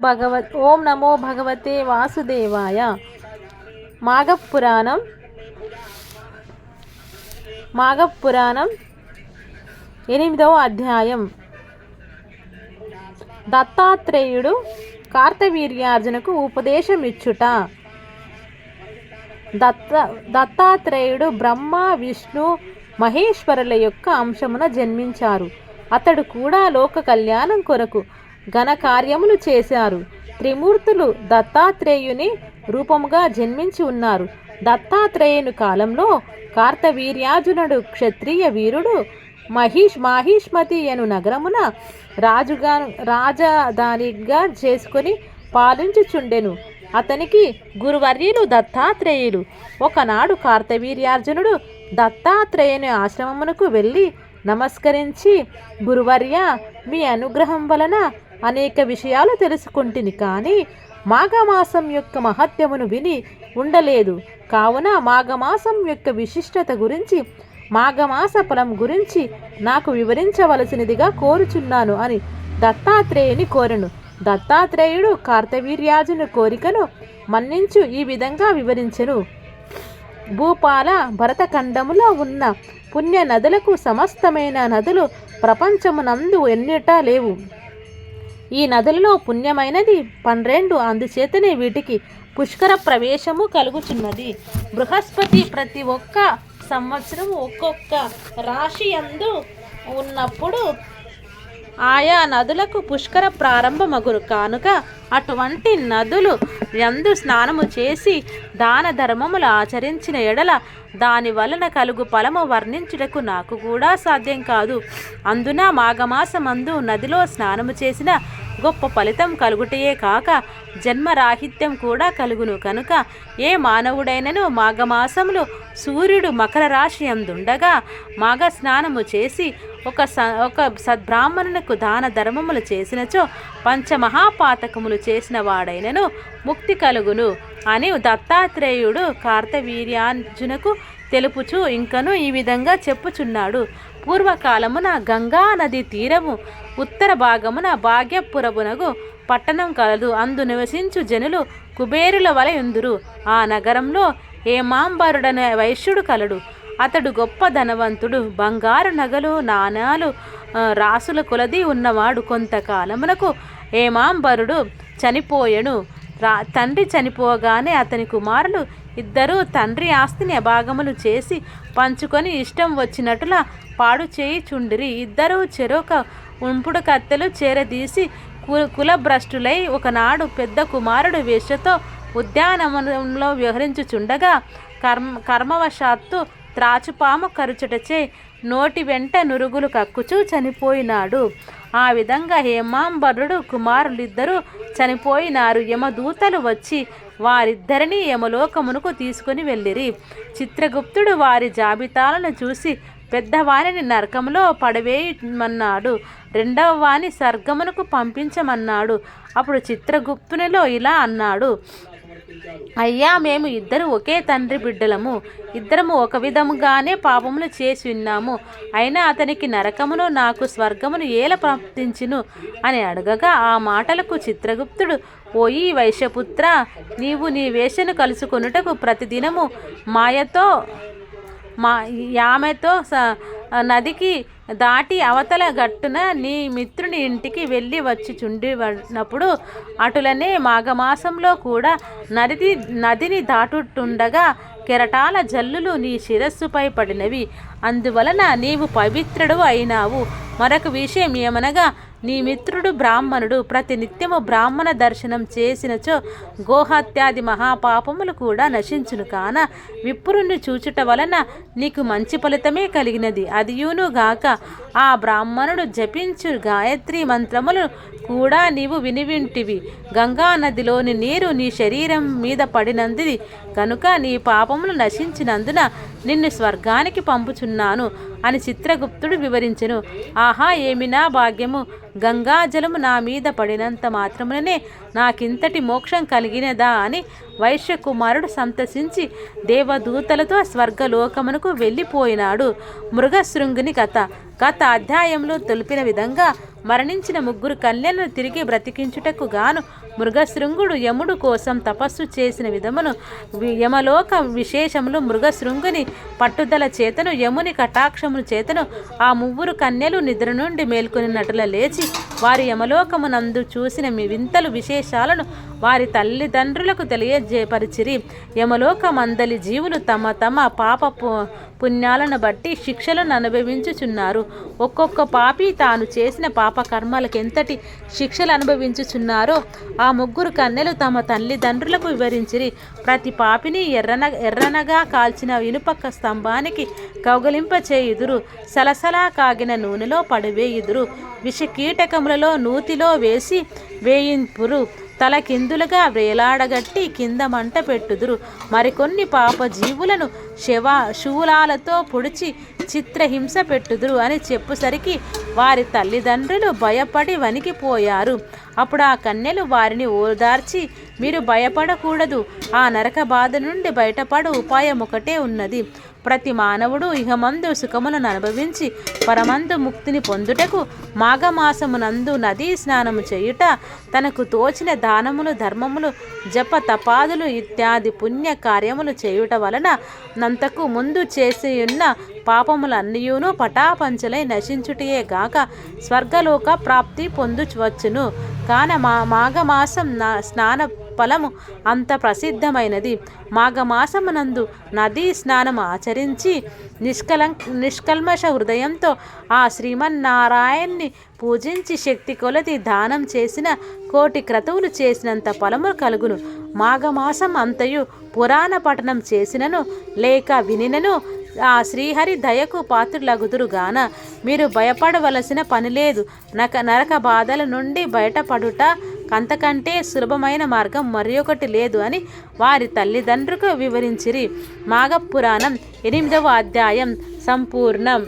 ఓం నమో భగవతే వాసుదేవాయ. మాఘపురాణం 8వ అధ్యాయం. దత్తాత్రేయుడు కార్తవీర్యార్జునకు ఉపదేశమిచ్చుట. దత్తాత్రేయుడు బ్రహ్మ, విష్ణు, మహేశ్వరుల యొక్క అంశమున జన్మించారు. అతడు కూడా లోక కళ్యాణం కొరకు ఘనకార్యములు చేశారు. త్రిమూర్తులు దత్తాత్రేయుని రూపముగా జన్మించి ఉన్నారు. దత్తాత్రేయుని కాలంలో కార్తవీర్యార్జునుడు క్షత్రియ వీరుడు మాహిష్మతి అను నగరమున రాజధానిగా చేసుకుని పాలించుచుండెను. అతనికి గురువర్యులు దత్తాత్రేయులు. ఒకనాడు కార్తవీర్యార్జునుడు దత్తాత్రేయుని ఆశ్రమమునకు వెళ్ళి నమస్కరించి, గురువర్య, మీ అనుగ్రహం వలన అనేక విషయాలు తెలుసుకుంటుని, కానీ మాఘమాసం యొక్క మహత్యమును విని ఉండలేదు. కావున మాఘమాసం యొక్క విశిష్టత గురించి, మాఘమాస ఫలం గురించి నాకు వివరించవలసినదిగా కోరుచున్నాను అని దత్తాత్రేయుని కోరెను. దత్తాత్రేయుడు కార్తవీర్యార్జుని కోరికను మన్నించు ఈ విధంగా వివరించెను. భూపాల భరతఖండములో ఉన్న పుణ్య నదులకు సమస్తమైన నదులు ప్రపంచమునందు ఎన్నిటా లేవు. ఈ నదులలో పుణ్యమైనది 12, అందుచేతనే వీటికి పుష్కర ప్రవేశము కలుగుచున్నది. బృహస్పతి ప్రతి ఒక్క సంవత్సరము ఒక్కొక్క రాశి యందు ఉన్నప్పుడు ఆయా నదులకు పుష్కర ప్రారంభమగురు. కానుక అటువంటి నదులు యందు స్నానము చేసి దాన ధర్మములు ఆచరించిన ఎడల దాని వలన కలుగు ఫలము వర్ణించుటకు నాకు కూడా సాధ్యం కాదు. అందున మాఘమాసమందు నదిలో స్నానము చేసిన గొప్ప ఫలితం కలుగుటయే కాక జన్మరాహిత్యం కూడా కలుగును. కనుక ఏ మానవుడైనను మాఘమాసములో సూర్యుడు మకర రాశి అందుండగా మాఘ స్నానము చేసి ఒక సద్బ్రాహ్మణునకు దాన ధర్మములు చేసినచో పంచమహాపాతకములు చేసిన వాడైనను ముక్తి కలుగును అని దత్తాత్రేయుడు కార్తవీర్యార్జునకు తెలుపుచు ఇంకను ఈ విధంగా చెప్పుచున్నాడు. పూర్వకాలమున గంగా నది తీరము ఉత్తర భాగమున భాగ్యపురమునకు పట్టణం కలదు. అందు నివసించు జనులు కుబేరుల వలె ఉందురు. ఆ నగరంలో హేమాంబరుడనే వైశ్యుడు కలడు. అతడు గొప్ప ధనవంతుడు. బంగారు నగలు, నాణాలు రాసుల కొలది ఉన్నవాడు. కొంతకాలమునకు హేమాంబరుడు చనిపోయెను. తండ్రి చనిపోగానే అతని కుమారులు ఇద్దరూ తండ్రి ఆస్తిని అభాగములు చేసి పంచుకొని ఇష్టం వచ్చినట్లుగా పాడు చేయుచుండిరి. ఇద్దరూ చెరొక ఉంపుడు కత్తెలు చేరదీసి కులభ్రష్టులై ఒకనాడు పెద్ద కుమారుడు వేశ్యతో ఉద్యానవనంలో వ్యవహరించుచుండగా కర్మవశాత్తు త్రాచుపాము కరుచుటచే నోటి వెంట నురుగులు కక్కుచూ చనిపోయినాడు. ఆ విధంగా హేమాంబరుడు కుమారులిద్దరూ చనిపోయినారు. యమదూతలు వచ్చి వారిద్దరిని యమలోకమునకు తీసుకుని వెళ్ళిరి. చిత్రగుప్తుడు వారి జాబితాలను చూసి పెద్దవానిని నరకములో పడవేయమన్నాడు, రెండవ వాని స్వర్గమునకు పంపించమన్నాడు. అప్పుడు చిత్రగుప్తునిలో ఇలా అన్నాడు, అయ్యా, మేము ఇద్దరు ఒకే తండ్రి బిడ్డలము. ఇద్దరము ఒక విధముగానే పాపములు చేసి ఉన్నాము. అయినా అతనికి నరకమును నాకు స్వర్గమును ఏల ప్రాప్తించును అని అడగగా ఆ మాటలకు చిత్రగుప్తుడు, ఓయి వైశ్యపుత్ర, నీవు నీ వేషను కలుసుకొనుటకు ప్రతిదినము ఆమెతో నదికి దాటి అవతల గట్టున నీ మిత్రుని ఇంటికి వెళ్ళి వచ్చి చుండినప్పుడు అటులనే మాఘమాసంలో కూడా నదిని దాటుతుండగా కెరటాల జల్లులు నీ శిరస్సుపై పడినవి. అందువలన నీవు పవిత్రుడు అయినావు. మరొక విషయం ఏమనగా నీ మిత్రుడు బ్రాహ్మణుడు. ప్రతినిత్యము బ్రాహ్మణ దర్శనం చేసినచో గోహత్యాది మహాపాపములు కూడా నశించును. కాన విప్రుని చూచుట వలన నీకు మంచి ఫలితమే కలిగినది. అదియునుగాక ఆ బ్రాహ్మణుడు జపించు గాయత్రి మంత్రములు కూడా నీవు వినివింటివి. గంగా నదిలోని నీరు నీ శరీరం మీద పడినందుది కనుక నీ పాపములు నశించినందున నిన్ను స్వర్గానికి పంపుచున్నాను అని చిత్రగుప్తుడు వివరించెను. ఆహా, ఏమినా భాగ్యము! గంగాజలము నా మీద పడినంత మాత్రముననే నాకింతటి మోక్షం కలిగినదా అని వైశ్యకుమారుడు సంతసించి దేవదూతలతో స్వర్గలోకమునకు వెళ్ళిపోయినాడు. మృగశృంగుని కథ. గత అధ్యాయంలో తెలిపిన విధంగా మరణించిన ముగ్గురు కన్యలను తిరిగి బ్రతికించుటకు గాను మృగశృంగుడు యముడు కోసం తపస్సు చేసిన విధమును యమలోక విశేషములు మృగశృంగుని పట్టుదల చేతను యముని కటాక్షమును చేతను ఆ ముగ్గురు కన్యలు నిద్ర నుండి మేల్కొనినట్ల లేచి వారి యమలోకమునందు చూసిన మీ వింతలు విశేషాలను వారి తల్లిదండ్రులకు తెలియజేపరిచిరి. యమలోకమందలి జీవులు తమ తమ పాప పుణ్యాలను బట్టి శిక్షలను అనుభవించుచున్నారు. ఒక్కొక్క పాపి తాను చేసిన పాప కర్మలకెంతటి శిక్షలు అనుభవించుచున్నారో ఆ ముగ్గురు కన్నెలు తమ తల్లిదండ్రులకు వివరించిరి. ప్రతి పాపిని ఎర్రనగా కాల్చిన ఇనుప స్తంభానికి కౌగలింపచేయుదురు. సలసలా కాగిన నూనెలో పడివేయుదురు. విషకీటకములలో నూతిలో వేసి వేయింపురు. తల కిందులుగా వేలాడగట్టి కింద మంట పెట్టుదురు. మరికొన్ని పాప జీవులను శూలాలతో పొడిచి చిత్రహింస పెట్టుదురు అని చెప్పుసరికి వారి తల్లిదండ్రులు భయపడి వణికిపోయారు. అప్పుడు ఆ కన్యలు వారిని ఓదార్చి, మీరు భయపడకూడదు, ఆ నరక బాధ నుండి బయటపడు ఉపాయం ఒకటే ఉన్నది. ప్రతి మానవుడు ఇహమందు సుఖములను అనుభవించి పరమందు ముక్తిని పొందుటకు మాఘమాసమునందు నదీ స్నానము చేయుట, తనకు తోచిన దానములు ధర్మములు జప తపాదులు ఇత్యాది పుణ్య కార్యములు చేయుట వలన నంతకు ముందు చేసియున్న పాపములన్నీయును పటాపంచలై నశించుటయే గాక స్వర్గలోక ప్రాప్తి పొందువచ్చును. కాన మాఘమాసం స్నాన ఫలము అంత ప్రసిద్ధమైనది. మాఘమాసమునందు నదీ స్నానం ఆచరించి నిష్కల్మష హృదయంతో ఆ శ్రీమన్నారాయణ్ణి పూజించి శక్తి కొలది దానం చేసిన కోటి క్రతువులు చేసినంత ఫలము కలుగును. మాఘమాసం అంతయు పురాణ పఠనం చేసినను లేక వినినను ఆ శ్రీహరి దయకు పాత్రులగుదురుగాన మీరు భయపడవలసిన పనిలేదు. నరక బాధల నుండి బయటపడుట అంతకంటే సులభమైన మార్గం మరి ఒకటి లేదు అని వారి తల్లిదండ్రులకు వివరించిరి. మాఘపురాణం 8వ అధ్యాయం సంపూర్ణం.